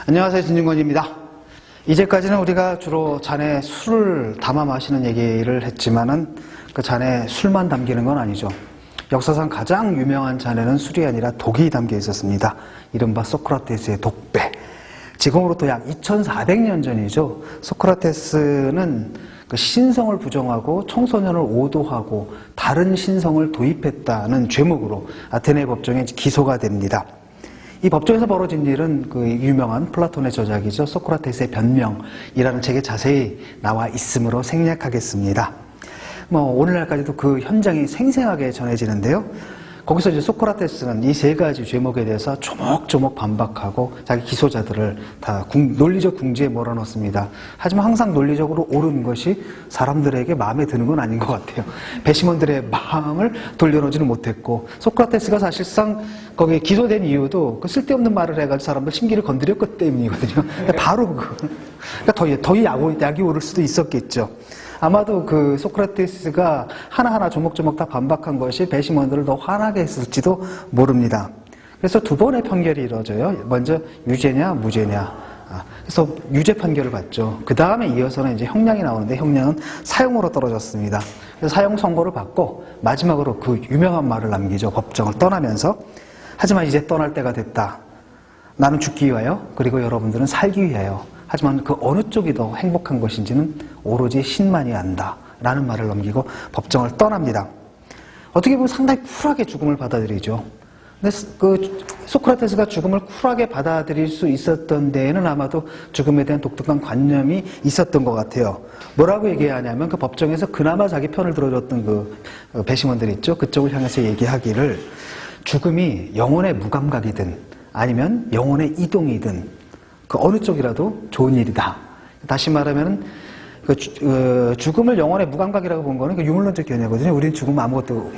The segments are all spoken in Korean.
안녕하세요, 진중권입니다. 이제까지는 우리가 주로 잔에 술을 담아 마시는 얘기를 했지만은 그 잔에 술만 담기는 건 아니죠. 역사상 가장 유명한 잔에는 술이 아니라 독이 담겨 있었습니다. 이른바 소크라테스의 독배. 지금으로부터 약 2400년 전이죠. 소크라테스는 그 신성을 부정하고 청소년을 오도하고 다른 신성을 도입했다는 죄목으로 아테네 법정에 기소가 됩니다. 이 법정에서 벌어진 일은 그 유명한 플라톤의 저작이죠. 소크라테스의 변명이라는 책에 자세히 나와 있으므로 생략하겠습니다. 오늘날까지도 그 현장이 생생하게 전해지는데요. 거기서 이제 소크라테스는 이 세 가지 죄목에 대해서 조목조목 반박하고 자기 기소자들을 다 논리적 궁지에 몰아넣습니다. 하지만 항상 논리적으로 옳은 것이 사람들에게 마음에 드는 건 아닌 것 같아요. 배심원들의 마음을 돌려놓지는 못했고, 소크라테스가 사실상 거기에 기소된 이유도 그 쓸데없는 말을 해가지고 사람들 심기를 건드렸기 때문이거든요. 바로 그러니까 더 약이 오를 수도 있었겠죠. 아마도 그 소크라테스가 하나하나 조목조목 다 반박한 것이 배심원들을 더 화나게 했을지도 모릅니다. 그래서 두 번의 판결이 이루어져요. 먼저 유죄냐 무죄냐. 그래서 유죄 판결을 받죠. 그 다음에 이어서는 이제 형량이 나오는데 형량은 사형으로 떨어졌습니다. 그래서 사형 선고를 받고 마지막으로 그 유명한 말을 남기죠. 법정을 떠나면서. 하지만 이제 떠날 때가 됐다. 나는 죽기 위하여, 그리고 여러분들은 살기 위하여. 하지만 그 어느 쪽이 더 행복한 것인지는 오로지 신만이 안다 라는 말을 넘기고 법정을 떠납니다. 어떻게 보면 상당히 쿨하게 죽음을 받아들이죠. 근데 그 소크라테스가 죽음을 쿨하게 받아들일 수 있었던 데에는 아마도 죽음에 대한 독특한 관념이 있었던 것 같아요. 뭐라고 얘기하냐면 그 법정에서 그나마 자기 편을 들어줬던 그 배심원들 있죠. 그쪽을 향해서 얘기하기를 죽음이 영혼의 무감각이든 아니면 영혼의 이동이든 그 어느 쪽이라도 좋은 일이다. 다시 말하면 죽음을 영혼의 무감각이라고 본 거는 그 유물론적 견해거든요. 우리는 죽으면 아무것도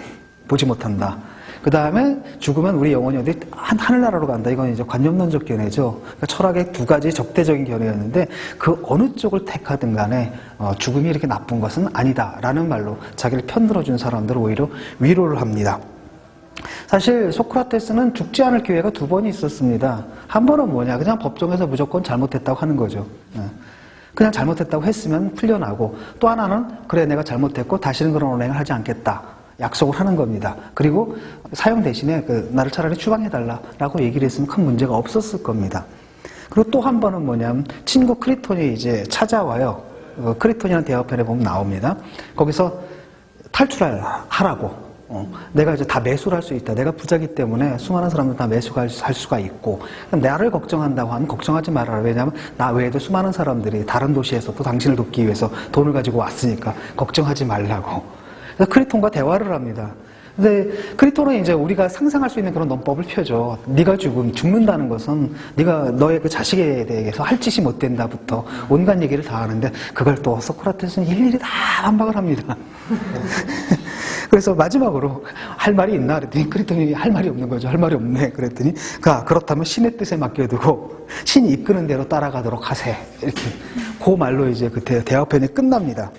보지 못한다. 그 다음에 죽으면 우리 영혼이 어디 하늘나라로 간다. 이건 이제 관념론적 견해죠. 그러니까 철학의 두 가지 적대적인 견해였는데 그 어느 쪽을 택하든 간에 죽음이 이렇게 나쁜 것은 아니다라는 말로 자기를 편들어준 사람들을 오히려 위로를 합니다. 사실 소크라테스는 죽지 않을 기회가 두 번이 있었습니다. 한 번은 뭐냐, 그냥 법정에서 무조건 잘못했다고 하는 거죠. 그냥 잘못했다고 했으면 풀려나고, 또 하나는 그래 내가 잘못했고 다시는 그런 언행을 하지 않겠다 약속을 하는 겁니다. 그리고 사형 대신에 나를 차라리 추방해달라라고 얘기를 했으면 큰 문제가 없었을 겁니다. 그리고 또 한 번은 뭐냐면 친구 크리톤이 이제 찾아와요. 크리톤이라는 대화편에 보면 나옵니다. 거기서 탈출하라고. 내가 이제 다 매수를 할 수 있다. 내가 부자기 때문에 수많은 사람들 다 매수할 수가 있고, 나를 걱정한다고 하면 걱정하지 말아라. 왜냐하면 나 외에도 수많은 사람들이 다른 도시에서 또 당신을 돕기 위해서 돈을 가지고 왔으니까 걱정하지 말라고. 그래서 크리톤과 대화를 합니다. 근데 크리톤은 이제 우리가 상상할 수 있는 그런 논법을 펴죠. 네가 죽는다는 것은 네가 너의 그 자식에 대해서 할 짓이 못 된다부터 온갖 얘기를 다 하는데, 그걸 또 소크라테스는 일일이 다 반박을 합니다. 그래서 마지막으로 할 말이 있나 그랬더니 크리톤이 할 말이 없는 거죠. 할 말이 없네. 그랬더니 그렇다면 신의 뜻에 맡겨두고 신이 이끄는 대로 따라가도록 하세. 이렇게 그 말로 이제 그 대화편이 끝납니다.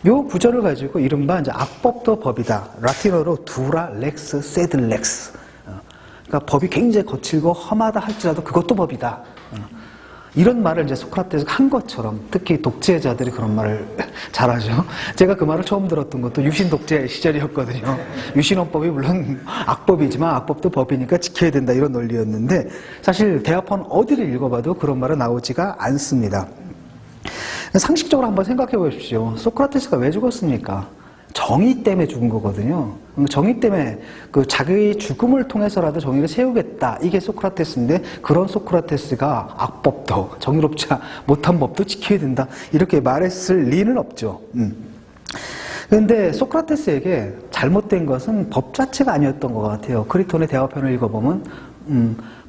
요 구절을 가지고 이른바 이제 악법도 법이다. 라틴어로 두라 렉스 세드 렉스. 그러니까 법이 굉장히 거칠고 험하다 할지라도 그것도 법이다. 이런 말을 이제 소크라테스가 한 것처럼, 특히 독재자들이 그런 말을 잘하죠. 제가 그 말을 처음 들었던 것도 유신 독재 시절이었거든요. 유신헌법이 물론 악법이지만 악법도 법이니까 지켜야 된다 이런 논리였는데, 사실 대화편 어디를 읽어봐도 그런 말은 나오지가 않습니다. 상식적으로 한번 생각해 보십시오. 소크라테스가 왜 죽었습니까? 정의 때문에 죽은 거거든요. 정의 때문에 자기의 죽음을 통해서라도 정의를 세우겠다. 이게 소크라테스인데, 그런 소크라테스가 악법도 정의롭지 못한 법도 지켜야 된다. 이렇게 말했을 리는 없죠. 그런데 소크라테스에게 잘못된 것은 법 자체가 아니었던 것 같아요. 크리톤의 대화편을 읽어보면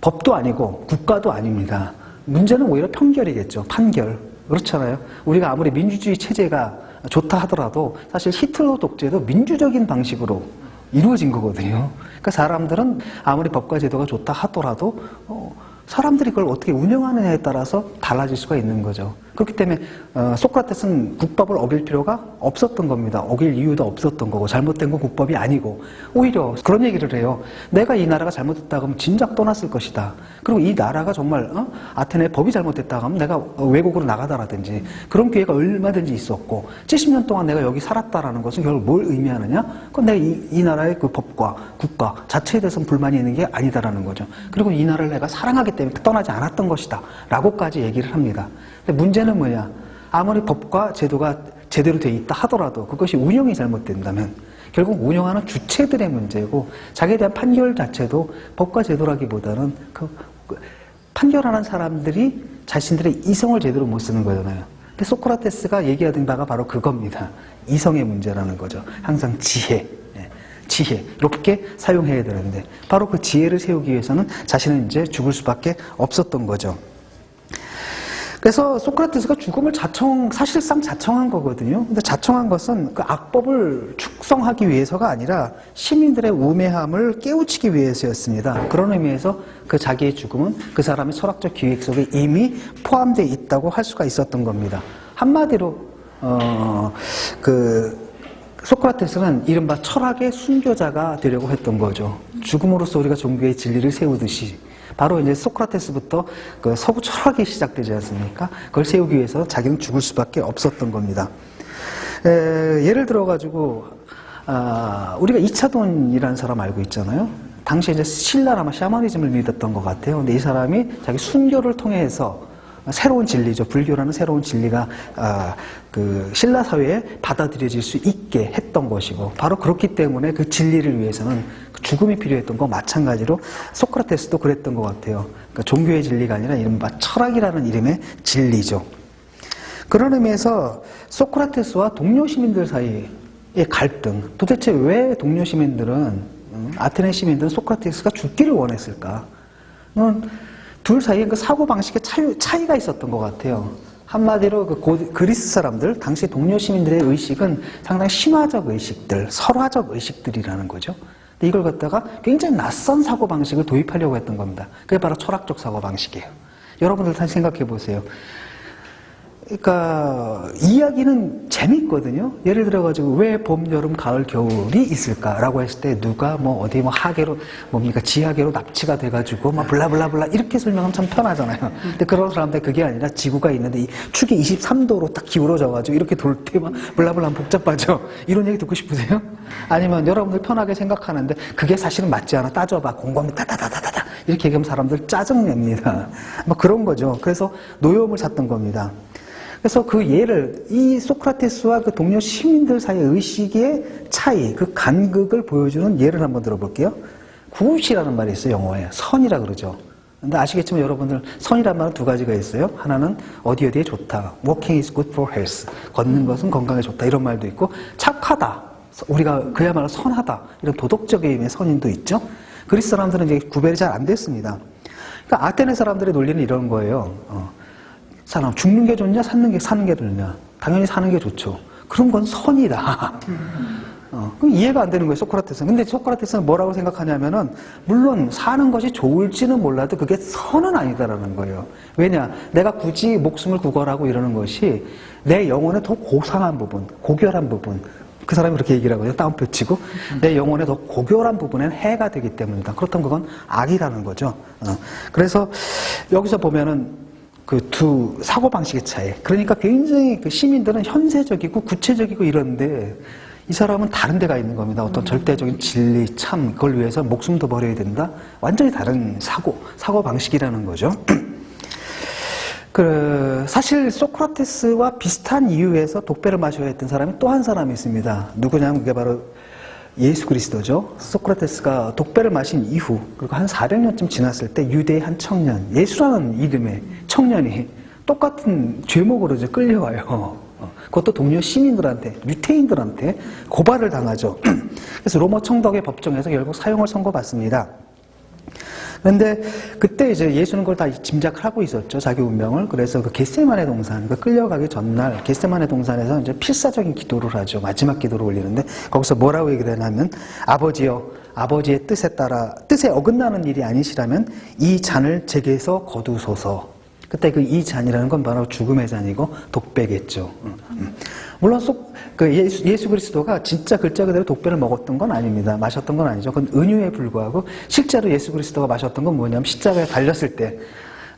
법도 아니고 국가도 아닙니다. 문제는 오히려 편결이겠죠. 판결. 그렇잖아요. 우리가 아무리 민주주의 체제가 좋다 하더라도 사실 히틀러 독재도 민주적인 방식으로 이루어진 거거든요. 그러니까 사람들은 아무리 법과 제도가 좋다 하더라도 사람들이 그걸 어떻게 운영하느냐에 따라서 달라질 수가 있는 거죠. 그렇기 때문에 소크라테스는 국법을 어길 필요가 없었던 겁니다. 어길 이유도 없었던 거고 잘못된 건 국법이 아니고 오히려 그런 얘기를 해요. 내가 이 나라가 잘못됐다고 하면 진작 떠났을 것이다. 그리고 이 나라가 정말 아테네 법이 잘못됐다고 하면 내가 외국으로 나가다라든지 그런 기회가 얼마든지 있었고 70년 동안 내가 여기 살았다라는 것은 결국 뭘 의미하느냐? 그건 내가 이 나라의 그 법과 국가 자체에 대해서는 불만이 있는 게 아니다라는 거죠. 그리고 이 나라를 내가 사랑하기 때문에 떠나지 않았던 것이다 라고까지 얘기를 합니다. 근데 문제는 뭐냐? 아무리 법과 제도가 제대로 돼 있다 하더라도 그것이 운영이 잘못된다면 결국 운영하는 주체들의 문제고 자기에 대한 판결 자체도 법과 제도라기보다는 그 판결하는 사람들이 자신들의 이성을 제대로 못 쓰는 거잖아요. 근데 소크라테스가 얘기하던 바가 바로 그겁니다. 이성의 문제라는 거죠. 항상 지혜, 이렇게 사용해야 되는데 바로 그 지혜를 세우기 위해서는 자신은 이제 죽을 수밖에 없었던 거죠. 그래서 소크라테스가 죽음을 사실상 자청한 거거든요. 근데 자청한 것은 그 악법을 축성하기 위해서가 아니라 시민들의 우매함을 깨우치기 위해서였습니다. 그런 의미에서 그 자기의 죽음은 그 사람의 철학적 기획 속에 이미 포함되어 있다고 할 수가 있었던 겁니다. 한마디로 소크라테스는 이른바 철학의 순교자가 되려고 했던 거죠. 죽음으로써 우리가 종교의 진리를 세우듯이 바로 이제 소크라테스부터 그 서구 철학이 시작되지 않습니까? 그걸 세우기 위해서 자기는 죽을 수밖에 없었던 겁니다. 예를 들어가지고, 우리가 이차돈이라는 사람 알고 있잖아요? 당시에 이제 신라나 샤머니즘을 믿었던 것 같아요. 근데 이 사람이 자기 순교를 통해서 새로운 진리죠. 불교라는 새로운 진리가 그 신라 사회에 받아들여질 수 있게 했던 것이고 바로 그렇기 때문에 그 진리를 위해서는 죽음이 필요했던 거 마찬가지로 소크라테스도 그랬던 것 같아요. 그러니까 종교의 진리가 아니라 이른바 철학이라는 이름의 진리죠. 그런 의미에서 소크라테스와 동료 시민들 사이의 갈등, 도대체 왜 동료 시민들은 아테네 시민들은 소크라테스가 죽기를 원했을까? 둘 사이에 그 사고방식의 차이가 있었던 것 같아요. 한마디로 그리스 사람들, 당시 동료 시민들의 의식은 상당히 신화적 의식들, 설화적 의식들이라는 거죠. 근데 이걸 갖다가 굉장히 낯선 사고방식을 도입하려고 했던 겁니다. 그게 바로 철학적 사고방식이에요. 여러분들 다시 생각해 보세요. 그러니까 이야기는 재밌거든요. 예를 들어가지고 왜 봄, 여름, 가을, 겨울이 있을까라고 했을 때 누가 어디 하계로 지하계로 납치가 돼가지고 블라블라블라 이렇게 설명하면 참 편하잖아요. 근데 그런 사람들 그게 아니라 지구가 있는데 이 축이 23도로 딱 기울어져가지고 이렇게 돌 때 블라블라 복잡하죠. 이런 얘기 듣고 싶으세요? 아니면 여러분들 편하게 생각하는데 그게 사실은 맞지 않아 따져봐 곰곰이 따다다다다다 이렇게 얘기하면 사람들 짜증냅니다. 그런 거죠. 그래서 노여움을 샀던 겁니다. 그래서 그 예를 이 소크라테스와 그 동료 시민들 사이의 의식의 차이, 그 간극을 보여주는 예를 한번 들어볼게요. 굿이라는 말이 있어요. 영어에 선이라 그러죠. 근데 아시겠지만 여러분들 선이라는 말은 두 가지가 있어요. 하나는 어디에 좋다. Walking is good for health. 걷는 것은 건강에 좋다. 이런 말도 있고 착하다. 우리가 그야말로 선하다. 이런 도덕적인 의미의 선임도 있죠. 그리스 사람들은 이제 구별이 잘 안 됐습니다. 그러니까 아테네 사람들의 논리는 이런 거예요. 사람 죽는 게 좋냐 사는 게 좋냐. 당연히 사는 게 좋죠. 그런 건 선이다. 그럼 이해가 안 되는 거예요, 소크라테스는. 근데 소크라테스는 뭐라고 생각하냐면은 물론 사는 것이 좋을지는 몰라도 그게 선은 아니다라는 거예요. 왜냐? 내가 굳이 목숨을 구걸하고 이러는 것이 내 영혼의 더 고상한 부분, 고결한 부분, 그 사람이 그렇게 얘기를 하거든요. 따옴표 치고 내 영혼의 더 고결한 부분엔 해가 되기 때문이다. 그렇다면 그건 악이라는 거죠. 그래서 여기서 보면은 그 두 사고방식의 차이. 그러니까 굉장히 그 시민들은 현세적이고 구체적이고 이런데 이 사람은 다른 데가 있는 겁니다. 어떤 절대적인 진리, 참, 그걸 위해서 목숨도 버려야 된다? 완전히 다른 사고방식이라는 거죠. 사실 소크라테스와 비슷한 이유에서 독배를 마셔야 했던 사람이 또 한 사람이 있습니다. 누구냐면 그게 바로 예수 그리스도죠. 소크라테스가 독배를 마신 이후 그리고 한 400년쯤 지났을 때 유대의 한 청년, 예수라는 이름의 청년이 똑같은 죄목으로 이제 끌려와요. 그것도 동료 시민들한테, 유태인들한테 고발을 당하죠. 그래서 로마 청덕의 법정에서 결국 사형을 선고받습니다. 그런데 그때 이제 예수는 그걸 다 짐작을 하고 있었죠. 자기 운명을. 그래서 그 겟세마네 동산, 그 끌려가기 전날 겟세마네 동산에서 이제 필사적인 기도를 하죠. 마지막 기도를 올리는데 거기서 뭐라고 얘기를 하냐면 아버지여, 아버지의 뜻에 어긋나는 일이 아니시라면 이 잔을 제게서 거두소서. 그때 그 이 잔이라는 건 바로 죽음의 잔이고 독배겠죠. 물론 그 예수 그리스도가 진짜 글자 그대로 독배를 먹었던 건 아닙니다. 마셨던 건 아니죠. 그건 은유에 불과하고 실제로 예수 그리스도가 마셨던 건 뭐냐면 십자가에 달렸을 때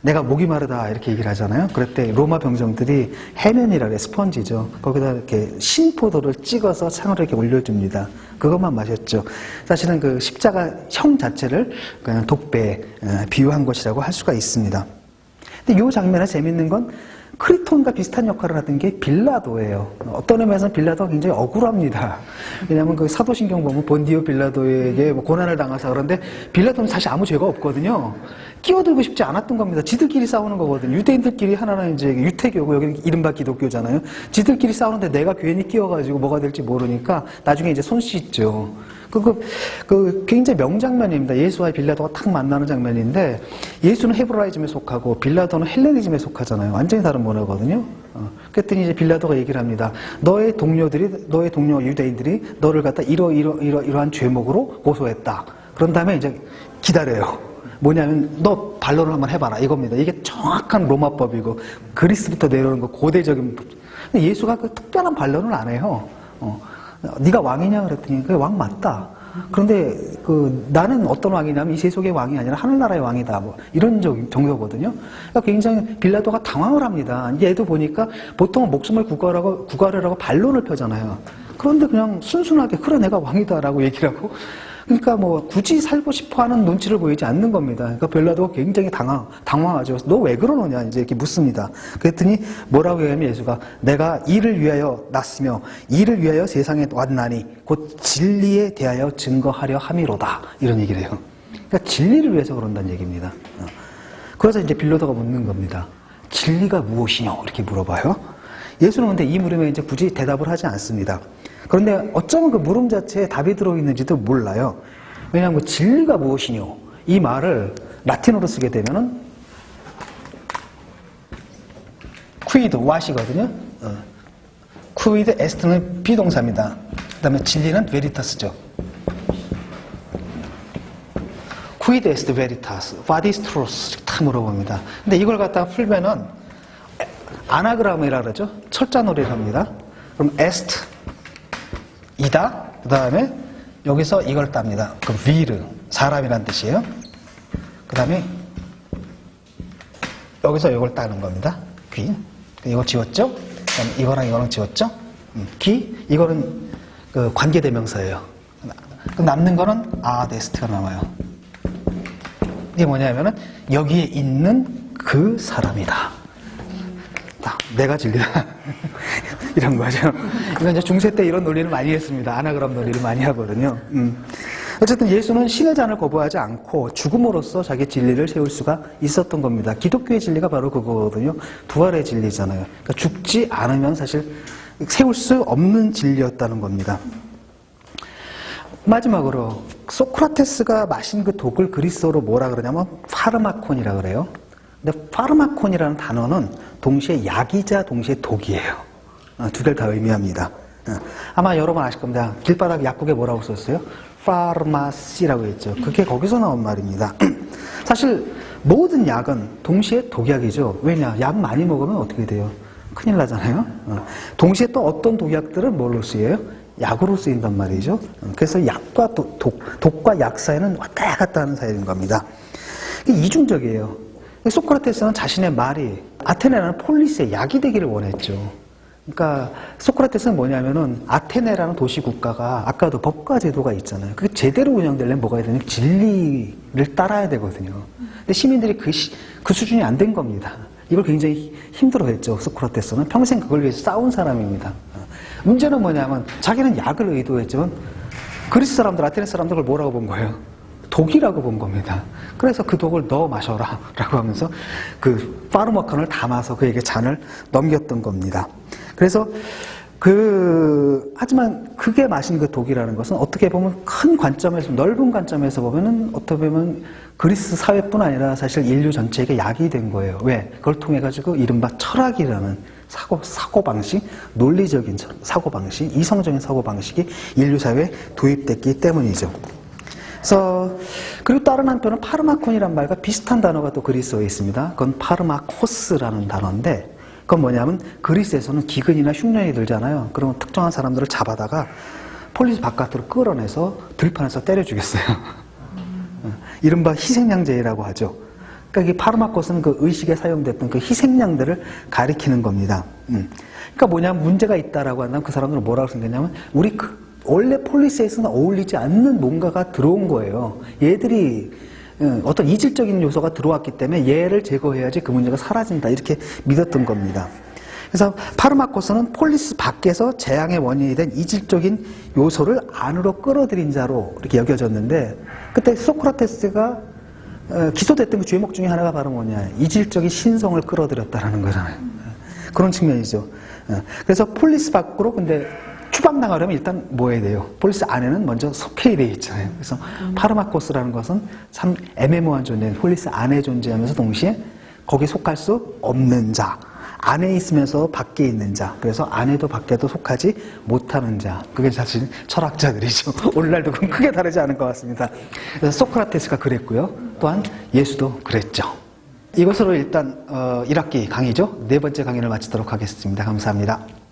내가 목이 마르다 이렇게 얘기를 하잖아요. 그럴 때 로마 병정들이 해면이라 그래, 스펀지죠. 거기다 이렇게 신포도를 찍어서 창으로 이렇게 올려줍니다. 그것만 마셨죠. 사실은 그 십자가 형 자체를 그냥 독배에 비유한 것이라고 할 수가 있습니다. 근데 이 장면에 재밌는 건 크리톤과 비슷한 역할을 하던 게 빌라도예요. 어떤 의미에서는 빌라도가 굉장히 억울합니다. 왜냐하면 그 사도신경 보면 본디오 빌라도에게 뭐 고난을 당해서 그런데 빌라도는 사실 아무 죄가 없거든요. 끼어들고 싶지 않았던 겁니다. 지들끼리 싸우는 거거든요. 유대인들끼리 하나는 이제 유태교고 여기는 이른바 기독교잖아요. 지들끼리 싸우는데 내가 괜히 끼어가지고 뭐가 될지 모르니까 나중에 이제 손 씻죠. 그 굉장히 명장면입니다. 예수와 빌라도가 탁 만나는 장면인데 예수는 헤브라이즘에 속하고 빌라도는 헬레니즘에 속하잖아요. 완전히 다른 문화거든요. 그랬더니 이제 빌라도가 얘기를 합니다. 너의 동료 유대인들이 너를 갖다 이러한 죄목으로 고소했다. 그런 다음에 이제 기다려요. 뭐냐면 너 반론을 한번 해봐라 이겁니다. 이게 정확한 로마법이고 그리스부터 내려오는 거 고대적인. 근데 예수가 그 특별한 반론을 안 해요. 네가 왕이냐 그랬더니 그게 왕 맞다. 그런데 나는 어떤 왕이냐면 이 세속의 왕이 아니라 하늘나라의 왕이다. 뭐 이런 정도거든요. 그러니까 굉장히 빌라도가 당황을 합니다. 얘도 보니까 보통은 목숨을 구가르라고 반론을 펴잖아요. 그런데 그냥 순순하게 그래 내가 왕이다라고 얘기를 하고. 그러니까 뭐 굳이 살고 싶어하는 눈치를 보이지 않는 겁니다. 그러니까 빌라도가 굉장히 당황하죠. 너 왜 그러느냐 이제 이렇게 묻습니다. 그랬더니 뭐라고 하냐면 예수가 내가 이를 위하여 났으며 이를 위하여 세상에 왔나니 곧 진리에 대하여 증거하려 함이로다 이런 얘기를 해요. 그러니까 진리를 위해서 그런다는 얘기입니다. 그래서 이제 빌라도가 묻는 겁니다. 진리가 무엇이냐 이렇게 물어봐요. 예수는 근데 이 물음에 이제 굳이 대답을 하지 않습니다. 그런데 어쩌면 그 물음 자체에 답이 들어있는지도 몰라요. 왜냐하면 그 진리가 무엇이뇨? 이 말을 라틴어로 쓰게 되면은 quid, what이거든요. quid est는 비동사입니다. 그 다음에 진리는 veritas죠. quid est veritas, what is truth? 다 물어봅니다. 근데 이걸 갖다가 풀면은 아나그람이라 그러죠. 철자놀이를 합니다. 그럼 est 이다. 그 다음에 여기서 이걸 땁니다. 그 vi를 사람이란 뜻이에요. 그 다음에 여기서 이걸 따는 겁니다. 귀. 이거 지웠죠? 그 다음에 이거랑 이거랑 지웠죠? 귀. 이거는 그 관계대명사예요. 그 남는 거는 아데스트가 남아요. 이게 뭐냐면은 여기에 있는 그 사람이다. 내가 진리다. 이런 거죠. 이건 이제 중세 때 이런 논리를 많이 했습니다. 아나그람 논리를 많이 하거든요. 어쨌든 예수는 신의 잔을 거부하지 않고 죽음으로써 자기 진리를 세울 수가 있었던 겁니다. 기독교의 진리가 바로 그거거든요. 부활의 진리잖아요. 그러니까 죽지 않으면 사실 세울 수 없는 진리였다는 겁니다. 마지막으로 소크라테스가 마신 그 독을 그리스어로 뭐라 그러냐면 파르마콘이라 그래요. 근데 파르마콘이라는 단어는 동시에 약이자 동시에 독이에요. 두 개를 다 의미합니다. 아마 여러분 아실 겁니다. 길바닥 약국에 뭐라고 썼어요? 파르마시라고 했죠. 그게 거기서 나온 말입니다. 사실 모든 약은 동시에 독약이죠. 왜냐? 약 많이 먹으면 어떻게 돼요? 큰일 나잖아요. 동시에 또 어떤 독약들은 뭘로 쓰여요? 약으로 쓰인단 말이죠. 그래서 약과 독과 약 사이는 왔다 갔다 하는 사이인 겁니다. 이중적이에요. 소크라테스는 자신의 말이 아테네라는 폴리스의 약이 되기를 원했죠. 그러니까 소크라테스는 뭐냐면은 아테네라는 도시 국가가 아까도 법과 제도가 있잖아요. 그게 제대로 운영되려면 뭐가 해야 되냐면 진리를 따라야 되거든요. 근데 시민들이 그 수준이 안 된 겁니다. 이걸 굉장히 힘들어했죠. 소크라테스는 평생 그걸 위해서 싸운 사람입니다. 문제는 뭐냐면 자기는 약을 의도했지만 그리스 사람들, 아테네 사람들 그걸 뭐라고 본 거예요? 독이라고 본 겁니다. 그래서 그 독을 넣어 마셔라 라고 하면서 그 파르마콘을 담아서 그에게 잔을 넘겼던 겁니다. 그래서 하지만 그게 마신 그 독이라는 것은 어떻게 보면 큰 관점에서, 넓은 관점에서 보면은 어떻게 보면 그리스 사회뿐 아니라 사실 인류 전체에게 약이 된 거예요. 왜? 그걸 통해가지고 이른바 철학이라는 사고방식, 논리적인 사고방식, 이성적인 사고방식이 인류 사회에 도입됐기 때문이죠. 그래서 그리고 다른 한편은 파르마콘이란 말과 비슷한 단어가 또 그리스어에 있습니다. 그건 파르마코스라는 단어인데 그건 뭐냐면 그리스에서는 기근이나 흉년이 들잖아요. 그러면 특정한 사람들을 잡아다가 폴리스 바깥으로 끌어내서 들판에서 때려 죽였어요. 이른바 희생양제라고 하죠. 그러니까 이 파르마코스는 그 의식에 사용됐던 그 희생양들을 가리키는 겁니다. 그러니까 뭐냐면 문제가 있다라고 한다면 그 사람들은 뭐라고 생각했냐면 우리 원래 폴리스에서는 어울리지 않는 뭔가가 들어온 거예요. 얘들이 어떤 이질적인 요소가 들어왔기 때문에 얘를 제거해야지 그 문제가 사라진다 이렇게 믿었던 겁니다. 그래서 파르마코스는 폴리스 밖에서 재앙의 원인이 된 이질적인 요소를 안으로 끌어들인 자로 이렇게 여겨졌는데 그때 소크라테스가 기소됐던 그 죄목 중에 하나가 바로 뭐냐 이질적인 신성을 끌어들였다라는 거잖아요. 그런 측면이죠. 그래서 폴리스 밖으로 근데 추방나가려면 일단 뭐 해야 돼요? 폴리스 안에는 먼저 속해야 돼 있잖아요. 그래서 파르마코스라는 것은 참 애매모호한 존재예요. 폴리스 안에 존재하면서 동시에 거기에 속할 수 없는 자, 안에 있으면서 밖에 있는 자, 그래서 안에도 밖에도 속하지 못하는 자. 그게 사실 철학자들이죠. 오늘날도 그건 크게 다르지 않은 것 같습니다. 그래서 소크라테스가 그랬고요. 또한 예수도 그랬죠. 이것으로 일단 1학기 강의죠. 네 번째 강의를 마치도록 하겠습니다. 감사합니다.